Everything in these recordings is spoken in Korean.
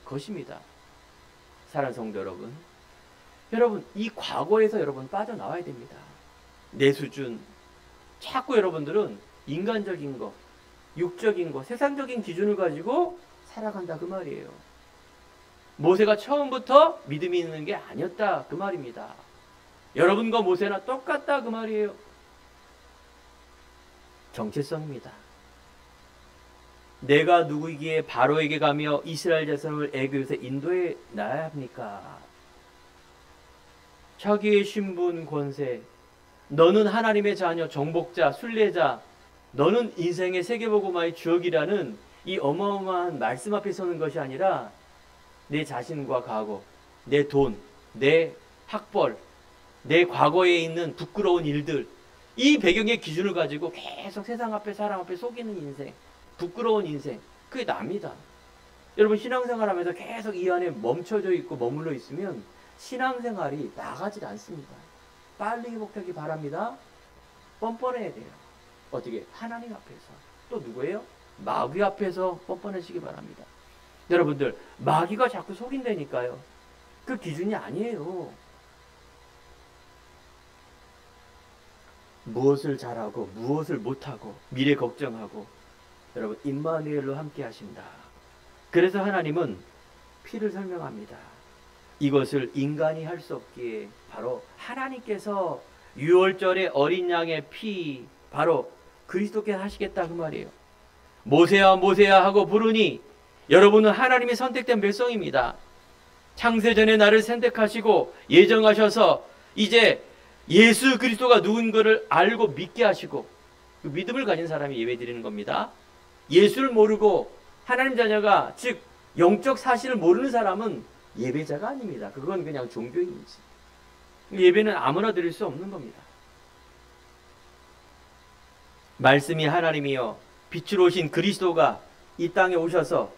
것입니다. 사랑하는 성도 여러분, 여러분 이 과거에서 여러분 빠져나와야 됩니다. 내 수준, 자꾸 여러분들은 인간적인 거, 육적인 거, 세상적인 기준을 가지고 살아간다 그 말이에요. 모세가 처음부터 믿음이 있는 게 아니었다 그 말입니다. 여러분과 모세나 똑같다 그 말이에요. 정체성입니다. 내가 누구이기에 바로에게 가며 이스라엘 자손을 애굽에서 인도해 놔야 합니까? 자기의 신분 권세, 너는 하나님의 자녀, 정복자, 순례자, 너는 인생의 세계보고마의 주역이라는 이 어마어마한 말씀 앞에 서는 것이 아니라 내 자신과 과거, 내 돈, 내 학벌, 내 과거에 있는 부끄러운 일들, 이 배경의 기준을 가지고 계속 세상 앞에 사람 앞에 속이는 인생, 부끄러운 인생, 그게 납니다. 여러분 신앙생활 하면서 계속 이 안에 멈춰져 있고 머물러 있으면 신앙생활이 나가질 않습니다. 빨리 회복되기 바랍니다. 뻔뻔해야 돼요. 어떻게? 하나님 앞에서. 또 누구예요? 마귀 앞에서 뻔뻔해지기 바랍니다. 여러분들 마귀가 자꾸 속인다니까요. 그 기준이 아니에요. 무엇을 잘하고 무엇을 못하고 미래 걱정하고 여러분 임마누엘로 함께 하신다. 그래서 하나님은 피를 설명합니다. 이것을 인간이 할 수 없기에 바로 하나님께서 유월절의 어린 양의 피 바로 그리스도께서 하시겠다 그 말이에요. 모세야 모세야 하고 부르니 여러분은 하나님이 선택된 백성입니다. 창세전에 나를 선택하시고 예정하셔서 이제 예수 그리스도가 누군가를 알고 믿게 하시고 그 믿음을 가진 사람이 예배드리는 겁니다. 예수를 모르고 하나님 자녀가 즉 영적 사실을 모르는 사람은 예배자가 아닙니다. 그건 그냥 종교인이지. 예배는 아무나 드릴 수 없는 겁니다. 말씀이 하나님이여 빛으로 오신 그리스도가 이 땅에 오셔서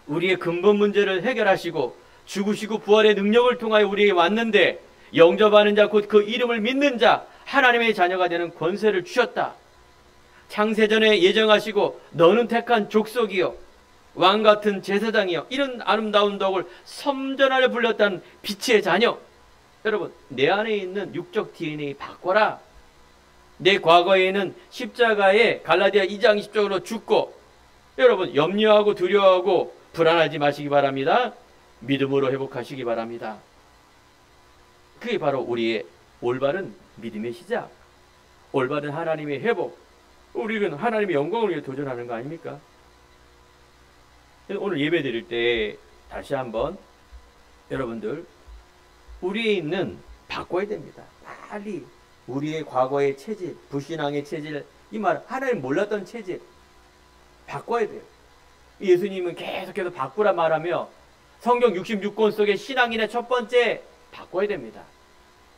우리의 근본 문제를 해결하시고 죽으시고 부활의 능력을 통하여 우리에게 왔는데 영접하는 자 곧 그 이름을 믿는 자 하나님의 자녀가 되는 권세를 주셨다. 창세전에 예정하시고 너는 택한 족속이요 왕같은 제사장이요 이런 아름다운 덕을 섬전하려 불렸다는 빛의 자녀. 여러분 내 안에 있는 육적 DNA 바꿔라. 내 과거에는 십자가에 갈라디아 2장 20절로 죽고 여러분 염려하고 두려워하고 불안하지 마시기 바랍니다. 믿음으로 회복하시기 바랍니다. 그게 바로 우리의 올바른 믿음의 시작, 올바른 하나님의 회복, 우리는 하나님의 영광을 위해 도전하는 거 아닙니까? 오늘 예배 드릴 때 다시 한번 여러분들 우리에 있는 바꿔야 됩니다. 빨리 우리의 과거의 체질, 불신앙의 체질, 이 말 하나님 몰랐던 체질 바꿔야 돼요. 예수님은 계속해서 바꾸라 말하며 성경 66권 속의 신앙인의 첫 번째 바꿔야 됩니다.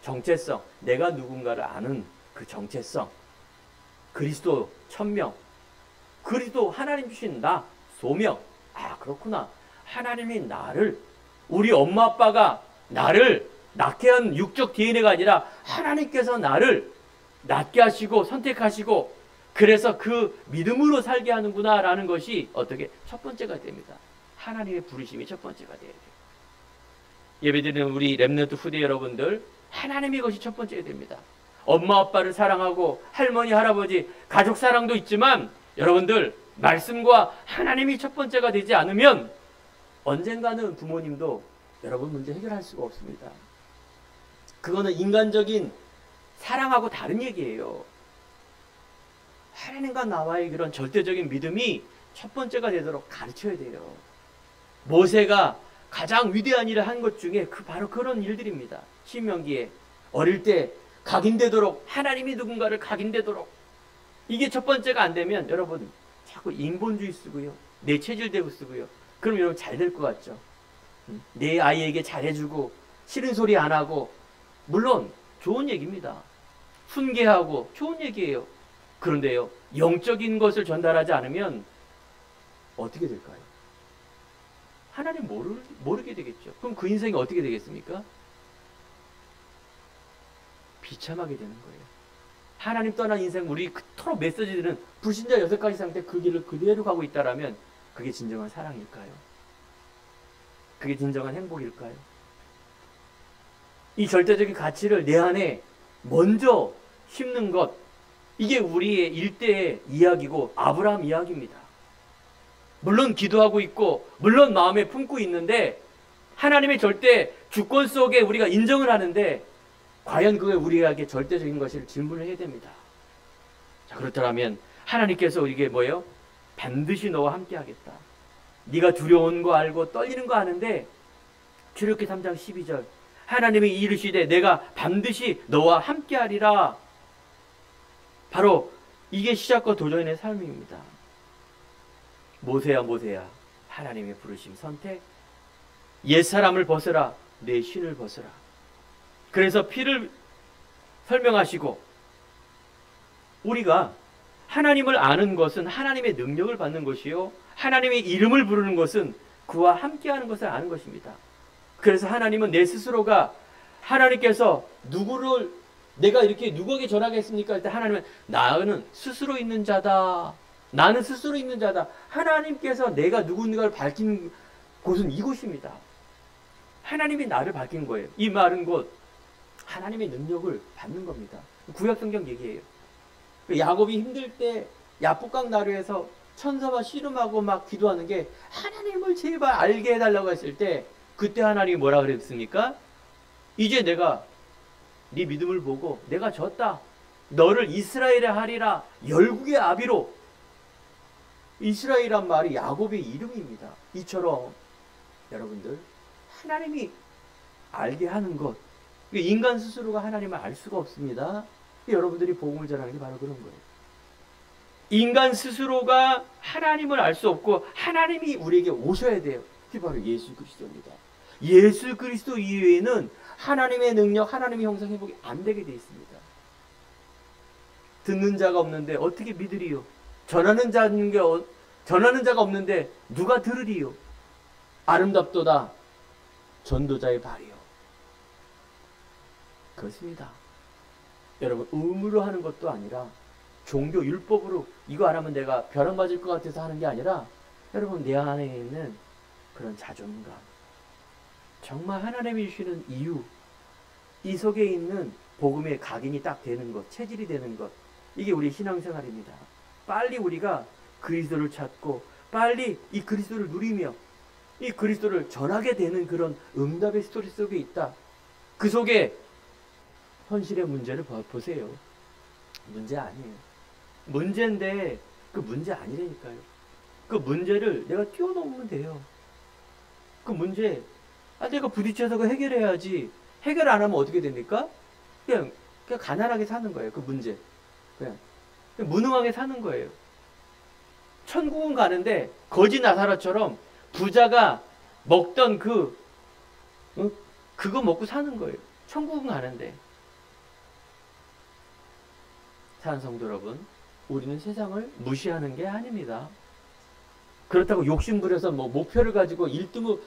정체성, 내가 누군가를 아는 그 정체성, 그리스도 천명, 그리스도 하나님 주신 나 소명. 아 그렇구나, 하나님이 나를, 우리 엄마 아빠가 나를 낳게 한 육적 DNA가 아니라 하나님께서 나를 낳게 하시고 선택하시고 그래서 그 믿음으로 살게 하는구나 라는 것이 어떻게 첫 번째가 됩니다. 하나님의 부르심이 첫 번째가 돼야 돼요. 예배드리는 우리 렘넌트 후대 여러분들 하나님의 것이 첫 번째가 됩니다. 엄마 아빠를 사랑하고 할머니 할아버지 가족 사랑도 있지만 여러분들 말씀과 하나님이 첫 번째가 되지 않으면 언젠가는 부모님도 여러분 문제 해결할 수가 없습니다. 그거는 인간적인 사랑하고 다른 얘기예요. 하나님과 나와의 그런 절대적인 믿음이 첫 번째가 되도록 가르쳐야 돼요. 모세가 가장 위대한 일을 한 것 중에 바로 그런 일들입니다. 신명기에 어릴 때 각인되도록, 하나님이 누군가를 각인되도록, 이게 첫 번째가 안 되면 여러분 자꾸 인본주의 쓰고요, 내 체질대로 쓰고요, 그럼 여러분 잘 될 것 같죠? 내 아이에게 잘해주고 싫은 소리 안 하고, 물론 좋은 얘기입니다. 훈계하고 좋은 얘기예요. 그런데요, 영적인 것을 전달하지 않으면 어떻게 될까요? 하나님 모르게 되겠죠. 그럼 그 인생이 어떻게 되겠습니까? 비참하게 되는 거예요. 하나님 떠난 인생, 우리 그토록 메시지들은 불신자 6가지 상태 그 길을 그대로 가고 있다라면 그게 진정한 사랑일까요? 그게 진정한 행복일까요? 이 절대적인 가치를 내 안에 먼저 심는 것, 이게 우리의 일대의 이야기고 아브라함 이야기입니다. 물론 기도하고 있고 물론 마음에 품고 있는데 하나님의 절대 주권 속에 우리가 인정을 하는데 과연 그게 우리에게 절대적인 것을 질문을 해야 됩니다. 자, 그렇다면 하나님께서 우리에게 뭐예요? 반드시 너와 함께 하겠다. 네가 두려운 거 알고 떨리는 거 아는데 출애굽기 3장 12절 하나님이 이르시되 내가 반드시 너와 함께 하리라. 바로 이게 시작과 도전의 삶입니다. 모세야 모세야 하나님의 부르심 선택, 옛사람을 벗어라 내 신을 벗어라. 그래서 피를 설명하시고 우리가 하나님을 아는 것은 하나님의 능력을 받는 것이요 하나님의 이름을 부르는 것은 그와 함께하는 것을 아는 것입니다. 그래서 하나님은 내 스스로가 하나님께서 누구를 내가 이렇게 누구에게 전하겠습니까? 할 때 하나님은 나는 스스로 있는 자다. 나는 스스로 있는 자다. 하나님께서 내가 누군가를 밝힌 곳은 이곳입니다. 하나님이 나를 밝힌 거예요. 이 말은 곧 하나님의 능력을 받는 겁니다. 구약성경 얘기예요. 야곱이 힘들 때 야복강 나루에서 천사와 씨름하고 막 기도하는 게 하나님을 제발 알게 해달라고 했을 때 그때 하나님이 뭐라 그랬습니까? 이제 내가 네 믿음을 보고 내가 졌다. 너를 이스라엘에 하리라. 열국의 아비로. 이스라엘이란 말이 야곱의 이름입니다. 이처럼 여러분들 하나님이 알게 하는 것, 인간 스스로가 하나님을 알 수가 없습니다. 여러분들이 복음을 전하는 게 바로 그런 거예요. 인간 스스로가 하나님을 알 수 없고 하나님이 우리에게 오셔야 돼요. 그게 바로 예수 그리스도입니다. 예수 그리스도 이외에는 하나님의 능력, 하나님의 형상 회복이 안 되게 되어 있습니다. 듣는 자가 없는데 어떻게 믿으리요? 전하는 자가 없는데 누가 들으리요? 아름답도다 전도자의 발이요. 그렇습니다. 여러분 의무로 하는 것도 아니라 종교 율법으로 이거 안 하면 내가 벼락 맞을 것 같아서 하는 게 아니라 여러분 내 안에 있는 그런 자존감, 정말 하나님이 주시는 이유, 이 속에 있는 복음의 각인이 딱 되는 것, 체질이 되는 것, 이게 우리 신앙생활입니다. 빨리 우리가 그리스도를 찾고 빨리 이 그리스도를 누리며 이 그리스도를 전하게 되는 그런 응답의 스토리 속에 있다. 그 속에 현실의 문제를 보세요. 문제 아니에요. 문제인데 그 문제 아니라니까요. 그 문제를 내가 뛰어넘으면 돼요. 그 문제 내가 부딪혀서 그 해결해야지. 해결 안 하면 어떻게 됩니까? 그냥 가난하게 사는 거예요. 그 문제. 그냥 무능하게 사는 거예요. 천국은 가는데 거지 나사로처럼 부자가 먹던 그거 먹고 사는 거예요. 천국은 가는데. 사랑하는 성도 여러분, 우리는 세상을 무시하는 게 아닙니다. 그렇다고 욕심 부려서 뭐 목표를 가지고 1등을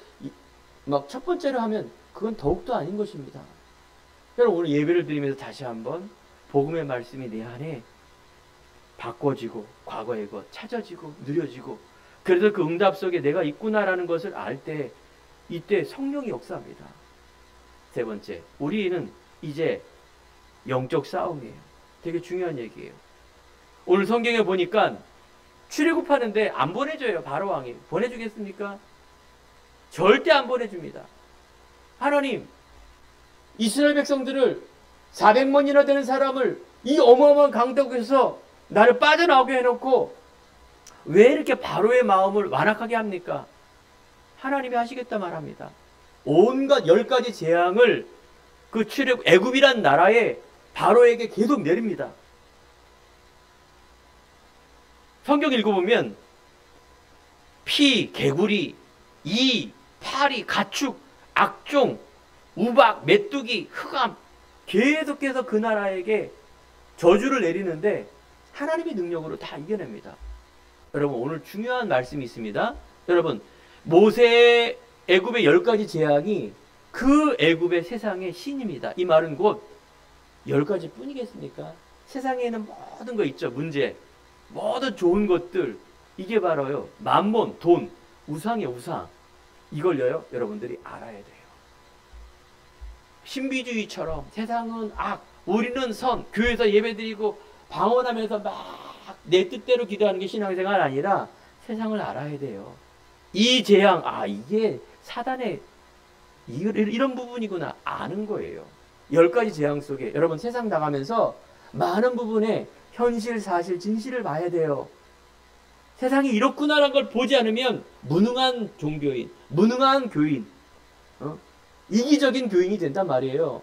막 첫 번째로 하면 그건 더욱더 아닌 것입니다. 여러분 오늘 예배를 드리면서 다시 한번 복음의 말씀이 내 안에 바꿔지고 과거의 것 찾아지고 느려지고 그래서 그 응답 속에 내가 있구나라는 것을 알 때 이때 성령이 역사합니다. 세 번째, 우리는 이제 영적 싸움이에요. 되게 중요한 얘기예요. 오늘 성경에 보니까 출애굽하는데 안 보내줘요. 바로왕이. 보내주겠습니까? 절대 안 보내줍니다. 하나님, 이스라엘 백성들을 400만이나 되는 사람을 이 어마어마한 강덕에서 나를 빠져나오게 해놓고 왜 이렇게 바로의 마음을 완악하게 합니까? 하나님이 하시겠다 말합니다. 온갖 10가지 재앙을 그 애굽이란 나라에 바로에게 계속 내립니다. 성경 읽어보면 피, 개구리, 이, 파리, 가축, 악종, 우박, 메뚜기, 흑암 계속해서 그 나라에게 저주를 내리는데 하나님의 능력으로 다 이겨냅니다. 여러분 오늘 중요한 말씀이 있습니다. 여러분 모세의 애굽의 10가지 재앙이 그 애굽의 세상의 신입니다. 이 말은 곧 10가지 뿐이겠습니까? 세상에는 모든 거 있죠. 문제, 모든 좋은 것들, 이게 바로요 만몬, 돈, 우상이에요. 우상. 이걸요, 여러분들이 알아야 돼요. 신비주의처럼 세상은 악, 우리는 선, 교회에서 예배드리고 방언하면서 막 내 뜻대로 기도하는 게 신앙생활 아니라 세상을 알아야 돼요. 이 재앙, 이게 사단의 이런 부분이구나 아는 거예요. 10가지 재앙 속에 여러분 세상 나가면서 많은 부분에 현실, 사실, 진실을 봐야 돼요. 세상이 이렇구나라는 걸 보지 않으면 무능한 종교인, 무능한 교인, 이기적인 교인이 된단 말이에요.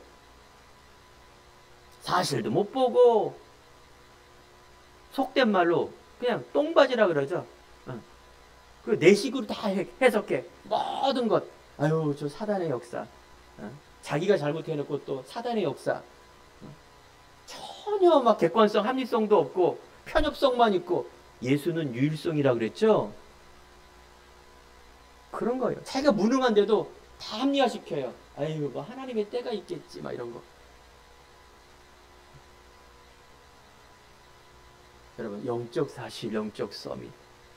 사실도 못 보고 속된 말로 그냥 똥바지라 그러죠. 그 내 식으로 다 해석해. 모든 것. 아유, 저 사단의 역사. 자기가 잘못해놓고 또 사단의 역사. 전혀 막 객관성, 합리성도 없고 편협성만 있고 예수는 유일성이라 그랬죠. 그런 거예요. 자기가 무능한데도 다 합리화시켜요. 아유, 뭐 하나님의 때가 있겠지, 막 이런 거. 여러분, 영적 사실, 영적 서밋.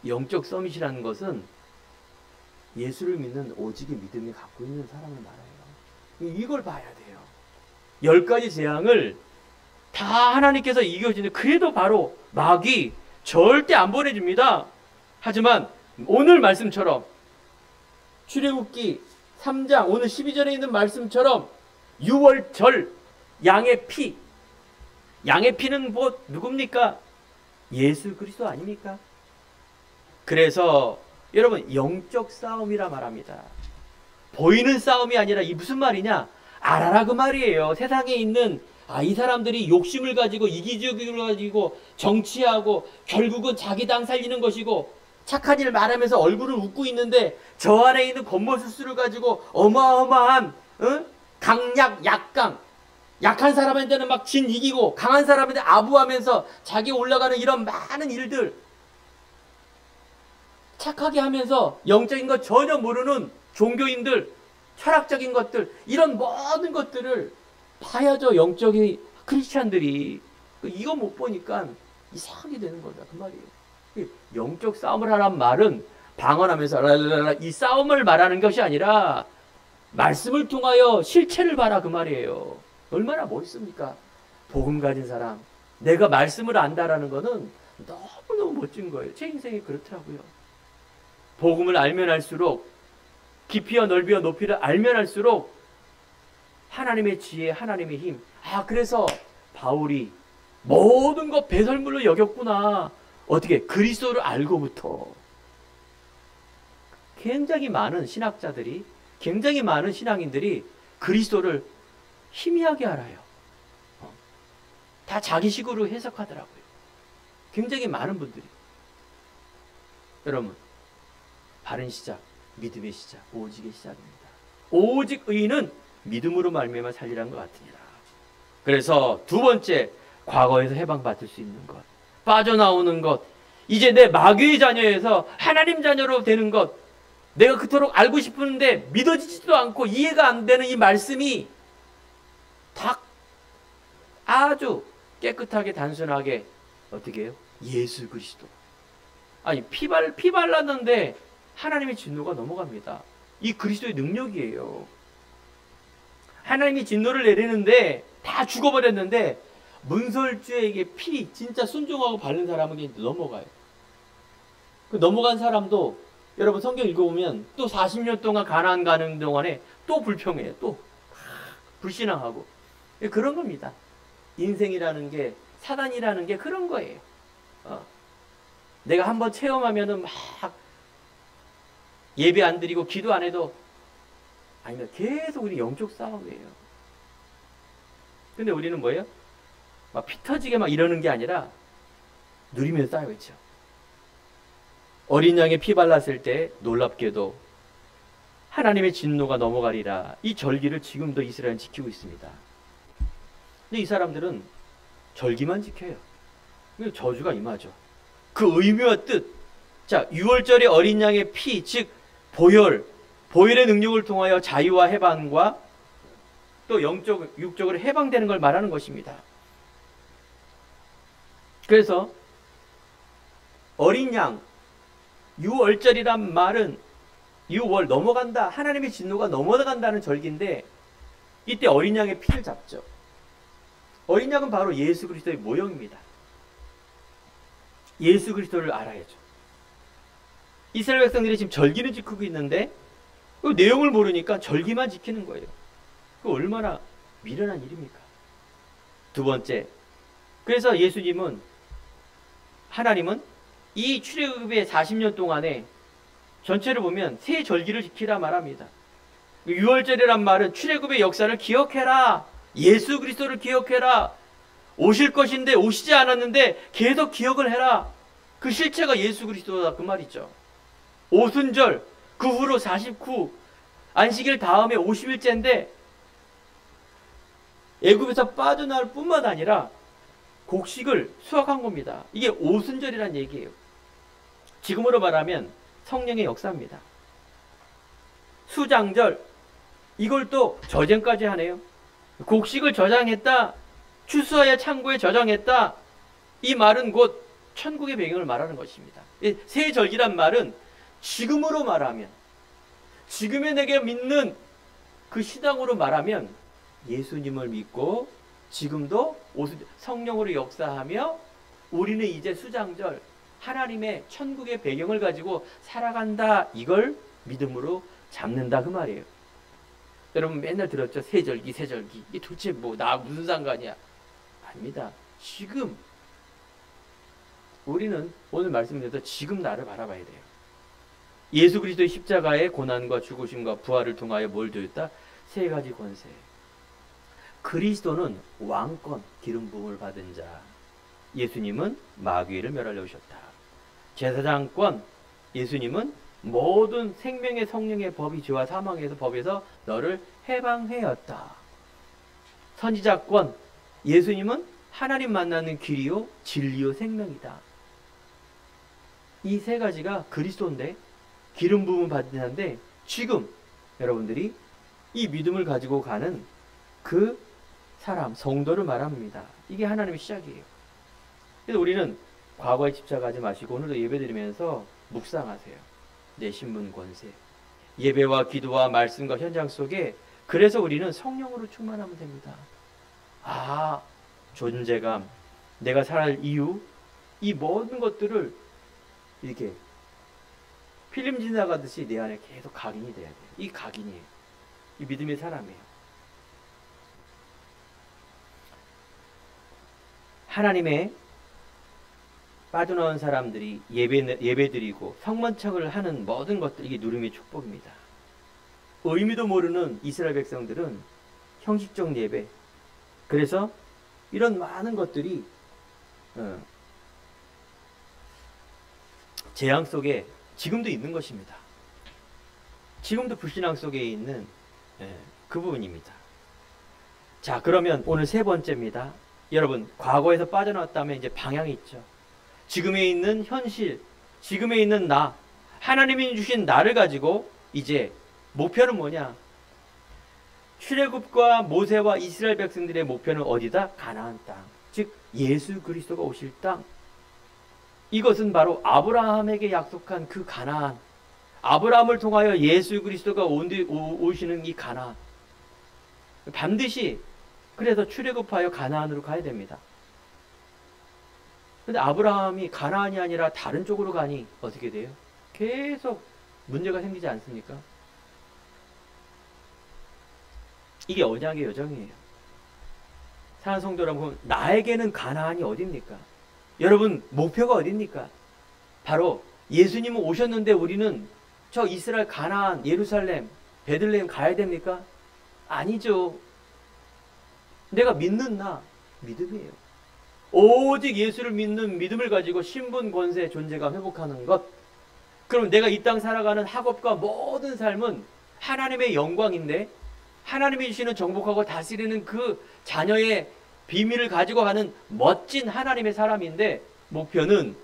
영적 서밋이라는 것은 예수를 믿는 오직의 믿음이 갖고 있는 사람을 말해요. 이걸 봐야 돼요. 10가지 재앙을 다 하나님께서 이겨주는데 그래도 바로 마귀 절대 안 보내줍니다. 하지만 오늘 말씀처럼 출애굽기 3장 오늘 12절에 있는 말씀처럼 6월절 양의 피, 양의 피는 뭐 누굽니까? 예수 그리스도 아닙니까? 그래서 여러분 영적 싸움이라 말합니다. 보이는 싸움이 아니라 이 무슨 말이냐? 알아라 그 말이에요. 세상에 있는 이 사람들이 욕심을 가지고 이기적으로 가지고 정치하고 결국은 자기 당 살리는 것이고 착한 일 말하면서 얼굴을 웃고 있는데 저 안에 있는 겉모술수를 가지고 어마어마한 강약 약강, 약한 사람한테는 막 진 이기고 강한 사람한테 아부하면서 자기 올라가는 이런 많은 일들 착하게 하면서 영적인 것 전혀 모르는 종교인들, 철학적인 것들, 이런 모든 것들을 봐야죠. 영적인 크리스찬들이 이거 못 보니까 이상하게 되는 거다 그 말이에요. 영적 싸움을 하란 말은 방언하면서 랄랄랄라 이 싸움을 말하는 것이 아니라 말씀을 통하여 실체를 봐라 그 말이에요. 얼마나 멋있습니까? 복음 가진 사람, 내가 말씀을 안다라는 거는 너무너무 멋진 거예요. 제 인생이 그렇더라고요. 복음을 알면 알수록 깊이와 넓이와 높이를 알면 알수록 하나님의 지혜, 하나님의 힘. 그래서 바울이 모든 것 배설물로 여겼구나. 어떻게? 그리스도를 알고부터. 굉장히 많은 신학자들이, 굉장히 많은 신앙인들이 그리스도를 희미하게 알아요. 다 자기식으로 해석하더라고요. 굉장히 많은 분들이. 여러분, 바른 시작, 믿음의 시작, 오직의 시작입니다. 오직 의인은 믿음으로 말미암아 살리라는 것 같으니라. 그래서 두 번째, 과거에서 해방받을 수 있는 것, 빠져나오는 것, 이제 내 마귀의 자녀에서 하나님 자녀로 되는 것, 내가 그토록 알고 싶은데 믿어지지도 않고 이해가 안 되는 이 말씀이 다 아주 깨끗하게 단순하게 어떻게 해요? 예수 그리스도. 아니 피 발랐는데 하나님의 진노가 넘어갑니다. 이 그리스도의 능력이에요. 하나님이 진노를 내리는데 다 죽어버렸는데 문설주에게 피 진짜 순종하고 바른 사람에게 넘어가요. 그 넘어간 사람도 여러분 성경 읽어보면 또 40년 동안 가나안 가는 동안에 또 불평해요. 또 불신앙하고. 그런 겁니다. 인생이라는 게, 사단이라는 게 그런 거예요. 내가 한번 체험하면은 막 예배 안 드리고 기도 안 해도 아니다. 계속 우리 영적 싸움이에요. 근데 우리는 뭐예요? 막 피 터지게 막 이러는 게 아니라 누리면서 쌓여 있죠. 어린 양의 피 발랐을 때 놀랍게도 하나님의 진노가 넘어가리라. 이 절기를 지금도 이스라엘은 지키고 있습니다. 근데 이 사람들은 절기만 지켜요. 저주가 임하죠. 그 의미와 뜻. 자, 6월절의 어린 양의 피, 즉 보혈의 능력을 통하여 자유와 해방과 또 육적으로 해방되는 걸 말하는 것입니다. 그래서 어린 양, 6월절이란 말은 6월 넘어간다. 하나님의 진노가 넘어간다는 절기인데 이때 어린 양의 피를 잡죠. 어린 양은 바로 예수 그리스도의 모형입니다. 예수 그리스도를 알아야죠. 이스라엘 백성들이 지금 절기는 지키고 있는데 그 내용을 모르니까 절기만 지키는 거예요. 그 얼마나 미련한 일입니까? 두 번째, 그래서 하나님은 이 출애굽의 40년 동안에 전체를 보면 세 절기를 지키라 말합니다. 유월절이란 말은 출애굽의 역사를 기억해라. 예수 그리스도를 기억해라. 오실 것인데 오시지 않았는데 계속 기억을 해라. 그 실체가 예수 그리스도다 그 말이죠. 오순절 그 후로 49 안식일 다음에 50일째인데 애굽에서 빠져나올 뿐만 아니라 곡식을 수확한 겁니다. 이게 오순절이란 얘기예요. 지금으로 말하면 성령의 역사입니다. 수장절 이걸 또 저장까지 하네요. 곡식을 저장했다. 추수하여 창고에 저장했다. 이 말은 곧 천국의 배경을 말하는 것입니다. 새 절기란 말은 지금으로 말하면 지금의 내게 믿는 그 시당으로 말하면 예수님을 믿고 지금도 성령으로 역사하며 우리는 이제 수장절 하나님의 천국의 배경을 가지고 살아간다. 이걸 믿음으로 잡는다 그 말이에요. 여러분 맨날 들었죠? 새절기 새절기. 이게 도대체 나 무슨 상관이야? 아닙니다. 지금 우리는 오늘 말씀드려서 지금 나를 바라봐야 돼요. 예수 그리스도의 십자가의 고난과 죽으심과 부활을 통하여 뭘 주었다? 세 가지 권세. 그리스도는 왕권 기름 부음을 받은 자. 예수님은 마귀를 멸하려 오셨다. 제사장권. 예수님은 모든 생명의 성령의 법이 죄와 사망에서 법에서 너를 해방하였다. 선지자권. 예수님은 하나님 만나는 길이요 진리요 생명이다. 이 세 가지가 그리스도인데 기름 부음을 받은 자인데 지금 여러분들이 이 믿음을 가지고 가는 그 사람 성도를 말합니다. 이게 하나님의 시작이에요. 그래서 우리는 과거에 집착하지 마시고 오늘도 예배드리면서 묵상하세요. 내 신분 권세. 예배와 기도와 말씀과 현장 속에 그래서 우리는 성령으로 충만하면 됩니다. 존재감, 내가 살 이유, 이 모든 것들을 이렇게 필름 지나가듯이 내 안에 계속 각인이 돼야 돼요. 이 각인이에요. 이 믿음의 사람이에요. 하나님의 빠져나온 사람들이 예배드리고 성만청을 하는 모든 것들 이게 누림의 축복입니다. 의미도 모르는 이스라엘 백성들은 형식적 예배. 그래서 이런 많은 것들이 재앙 속에 지금도 있는 것입니다. 지금도 불신앙 속에 있는 그 부분입니다. 자, 그러면 오늘 세 번째입니다. 여러분, 과거에서 빠져나왔다면 이제 방향이 있죠. 지금에 있는 현실, 지금에 있는 나, 하나님이 주신 나를 가지고 이제 목표는 뭐냐? 출애굽과 모세와 이스라엘 백성들의 목표는 어디다? 가나안 땅. 즉 예수 그리스도가 오실 땅. 이것은 바로 아브라함에게 약속한 그 가나안. 아브라함을 통하여 예수 그리스도가 오시는 이 가나안. 반드시 그래서 출애굽하여 가나안으로 가야 됩니다. 근데 아브라함이 가나안이 아니라 다른 쪽으로 가니 어떻게 돼요? 계속 문제가 생기지 않습니까? 이게 언약의 여정이에요. 사랑하는 성도 여러분, 나에게는 가나안이 어딥니까? 여러분, 목표가 어딥니까? 바로 예수님은 오셨는데 우리는 저 이스라엘 가나안, 예루살렘, 베들레헴 가야 됩니까? 아니죠. 내가 믿는 나, 믿음이에요. 오직 예수를 믿는 믿음을 가지고 신분, 권세, 존재감 회복하는 것. 그럼 내가 이 땅 살아가는 학업과 모든 삶은 하나님의 영광인데 하나님이 주시는 정복하고 다스리는 그 자녀의 비밀을 가지고 가는 멋진 하나님의 사람인데 목표는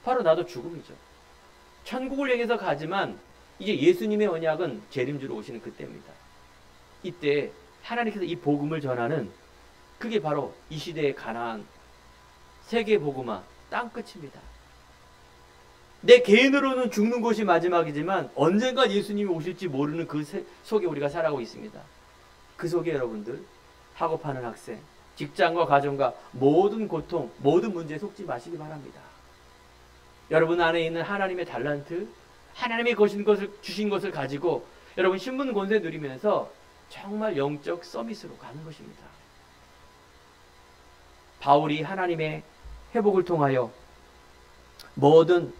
바로 나도 죽음이죠. 천국을 향해서 가지만 이제 예수님의 언약은 재림주로 오시는 그때입니다. 이때 하나님께서 이 복음을 전하는 그게 바로 이 시대의 가나안 세계 복음화 땅끝입니다. 내 개인으로는 죽는 것이 마지막이지만 언젠가 예수님이 오실지 모르는 그 속에 우리가 살아가고 있습니다. 그 속에 여러분들 학업하는 학생, 직장과 가정과 모든 고통, 모든 문제에 속지 마시기 바랍니다. 여러분 안에 있는 하나님의 달란트, 하나님의 주신 것을 가지고 여러분 신분 권세 누리면서 정말 영적 서밋으로 가는 것입니다. 바울이 하나님의 회복을 통하여 모든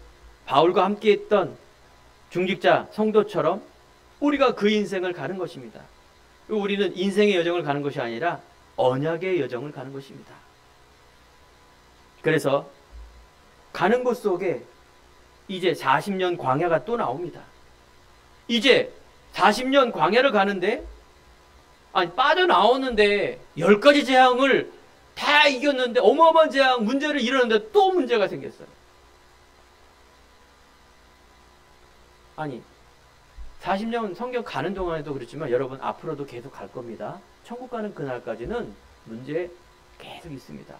바울과 함께했던 중직자 성도처럼 우리가 그 인생을 가는 것입니다. 우리는 인생의 여정을 가는 것이 아니라 언약의 여정을 가는 것입니다. 그래서 가는 곳 속에 이제 40년 광야가 또 나옵니다. 이제 40년 광야를 가는데 빠져나오는데 10가지 재앙을 다 이겼는데 어마어마한 재앙 문제를 이루는데 또 문제가 생겼어요. 40년 성경 가는 동안에도 그렇지만 여러분 앞으로도 계속 갈 겁니다. 천국 가는 그날까지는 문제 계속 있습니다.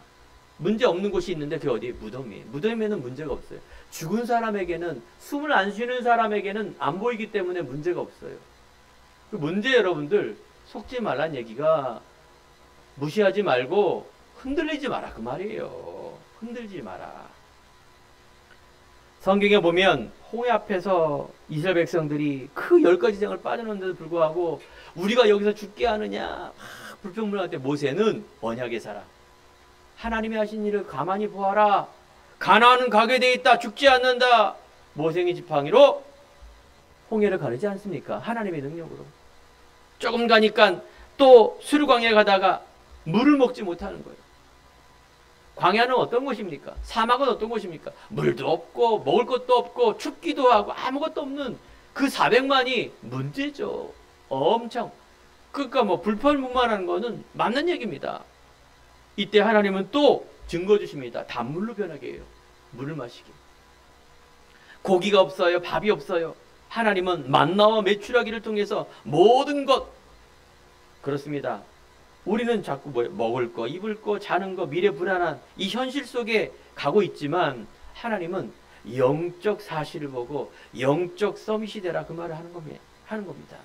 문제 없는 곳이 있는데 그게 어디? 무덤이에요. 무덤에는 문제가 없어요. 죽은 사람에게는, 숨을 안 쉬는 사람에게는 안 보이기 때문에 문제가 없어요. 그 문제 여러분들 속지 말란 얘기가 무시하지 말고 흔들리지 마라 그 말이에요. 흔들지 마라. 성경에 보면 홍해 앞에서 이스라엘 백성들이 그 10가지 재앙을 빠져나오는데도 불구하고 우리가 여기서 죽게 하느냐 불평불만할 때 모세는 언약의 사람, 하나님이 하신 일을 가만히 보아라, 가나안은 가게 돼 있다, 죽지 않는다. 모세의 지팡이로 홍해를 가르지 않습니까? 하나님의 능력으로. 조금 가니까 또 수르광야에 가다가 물을 먹지 못하는 거예요. 광야는 어떤 곳입니까? 사막은 어떤 곳입니까? 물도 없고 먹을 것도 없고 춥기도 하고 아무것도 없는 그 400만이 문제죠. 엄청. 그러니까 불편무만한 거는 맞는 얘기입니다. 이때 하나님은 또 증거 주십니다. 단물로 변하게 해요. 물을 마시게. 고기가 없어요. 밥이 없어요. 하나님은 만나와 메추라기를 통해서 모든 것, 그렇습니다. 우리는 자꾸 먹을 거, 입을 거, 자는 거, 미래 불안한 이 현실 속에 가고 있지만 하나님은 영적 사실을 보고 영적 서밋이 되라 그 말을 하는 겁니다.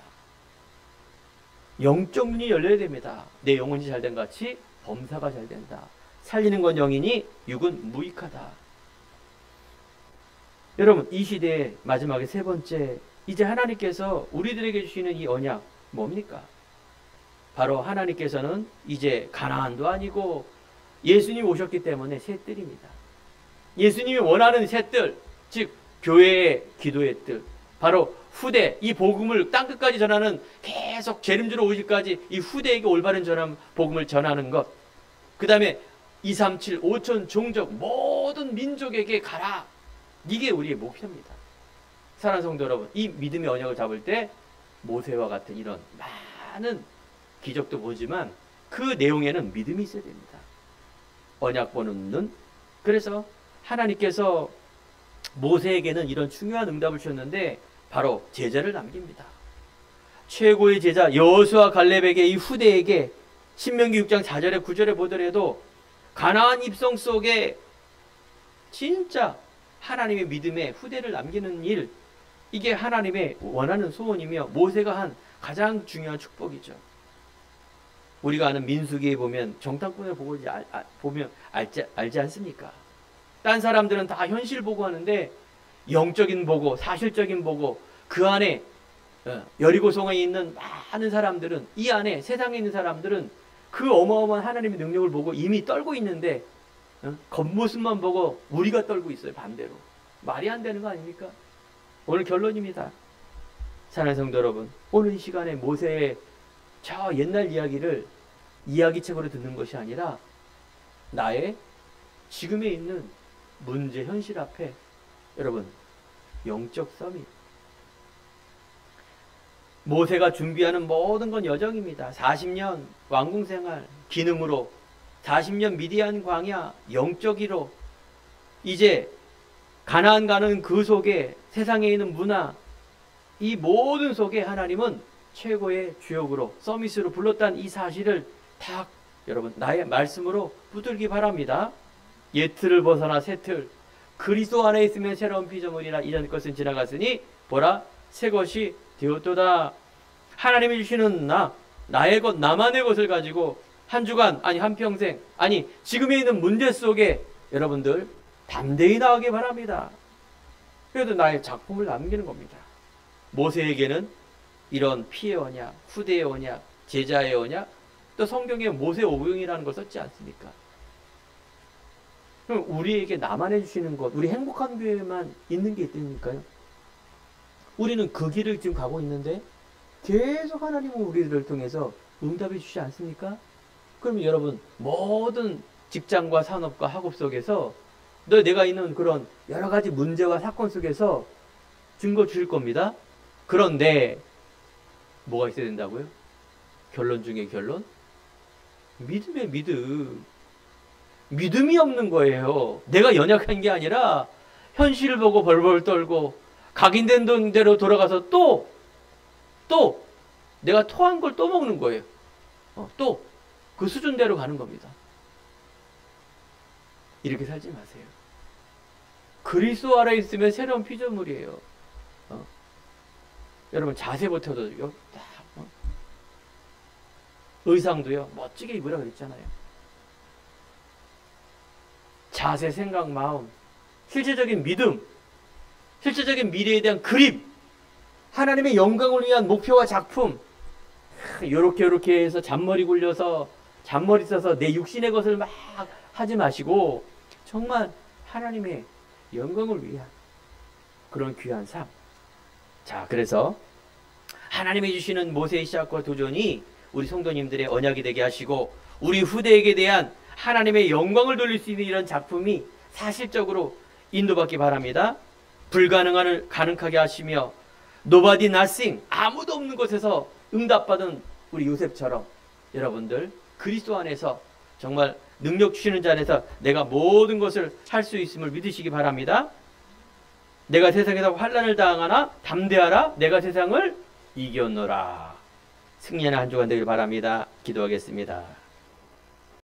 영적 눈이 열려야 됩니다. 내 영혼이 잘된 같이 범사가 잘 된다. 살리는 건 영이니 육은 무익하다. 여러분 이 시대의 마지막에 세 번째, 이제 하나님께서 우리들에게 주시는 이 언약 뭡니까? 바로 하나님께서는 이제 가나안도 아니고 예수님이 오셨기 때문에 새 뜰입니다. 예수님이 원하는 새 뜰, 즉 교회의 기도의 뜰, 바로 후대, 이 복음을 땅끝까지 전하는, 계속 재림주로 오실까지 이 후대에게 올바른 복음을 전하는 것, 그 다음에 237, 5천 종족 모든 민족에게 가라. 이게 우리의 목표입니다. 사랑하는 성도 여러분, 이 믿음의 언약을 잡을 때 모세와 같은 이런 많은 기적도 보지만 그 내용에는 믿음이 있어야 됩니다. 언약 보는 눈. 그래서 하나님께서 모세에게는 이런 중요한 응답을 주셨는데 바로 제자를 남깁니다. 최고의 제자 여호수아 갈렙에게, 이 후대에게 신명기 6장 4절에 9절에 보더라도 가나안 입성 속에 진짜 하나님의 믿음의 후대를 남기는 일, 이게 하나님의 원하는 소원이며 모세가 한 가장 중요한 축복이죠. 우리가 아는 민수기에 보면 정탐꾼을 보면 알지 않습니까? 딴 사람들은 다 현실 보고 하는데 영적인 보고, 사실적인 보고, 그 안에 여리고성에 있는 많은 사람들은, 이 안에 세상에 있는 사람들은 그 어마어마한 하나님의 능력을 보고 이미 떨고 있는데 겉모습만 보고 우리가 떨고 있어요. 반대로. 말이 안 되는 거 아닙니까? 오늘 결론입니다. 사랑하는 성도 여러분, 오늘 이 시간에 모세의 저 옛날 이야기를 이야기책으로 듣는 것이 아니라 나의 지금에 있는 문제, 현실 앞에 여러분 영적 서밋, 모세가 준비하는 모든 건 여정입니다. 40년 왕궁생활 기능으로, 40년 미디안 광야 영적이로, 이제 가나안 가는 그 속에 세상에 있는 문화, 이 모든 속에 하나님은 최고의 주역으로, 서밋으로 불렀다는 이 사실을 다 여러분 나의 말씀으로 붙들기 바랍니다. 옛 틀을 벗어나 새 틀, 그리스도 안에 있으면 새로운 피조물이라 이전 것은 지나갔으니 보라 새 것이 되었도다. 하나님이 주시는 나의 것, 나만의 것을 가지고 한 주간, 아니 한평생, 아니 지금에 있는 문제 속에 여러분들 담대히 나가기 바랍니다. 그래도 나의 작품을 남기는 겁니다. 모세에게는 이런 피의 언약, 후대의 언약, 제자의 언약, 또 성경에 모세 오경이라는 걸 썼지 않습니까? 그럼 우리에게 나만 해주시는 것, 우리 행복한 교회만 있는 게 있다니까요. 우리는 그 길을 지금 가고 있는데 계속 하나님은 우리들을 통해서 응답해 주시지 않습니까? 그러면 여러분 모든 직장과 산업과 학업 속에서 내가 있는 그런 여러 가지 문제와 사건 속에서 증거 주실 겁니다. 그런데 뭐가 있어야 된다고요? 결론 중에 결론? 믿음의 믿음. 믿음이 없는 거예요. 내가 연약한 게 아니라 현실을 보고 벌벌 떨고 각인된 대로 돌아가서 또 내가 토한 걸 또 먹는 거예요. 또 그 수준대로 가는 겁니다. 이렇게 살지 마세요. 그리스도 안에 있으면 새로운 피조물이에요. 여러분 자세부터도요. 의상도요. 멋지게 입으라 그랬잖아요. 자세, 생각, 마음, 실제적인 믿음, 실제적인 미래에 대한 그림, 하나님의 영광을 위한 목표와 작품, 요렇게 해서 잔머리 굴려서 잔머리 써서 내 육신의 것을 막 하지 마시고 정말 하나님의 영광을 위한 그런 귀한 삶. 자, 그래서 하나님이 주시는 모세의 시작과 도전이 우리 성도님들의 언약이 되게 하시고 우리 후대에게 대한 하나님의 영광을 돌릴 수 있는 이런 작품이 사실적으로 인도받기 바랍니다. 불가능한을 가능하게 하시며 nobody nothing, 아무도 없는 곳에서 응답받은 우리 요셉처럼 여러분들 그리스도 안에서 정말 능력 주시는 자 안에서 내가 모든 것을 할 수 있음을 믿으시기 바랍니다. 내가 세상에서 환난을 당하나 담대하라, 내가 세상을 이겼노라. 승리하는 한 주간 되길 바랍니다. 기도하겠습니다.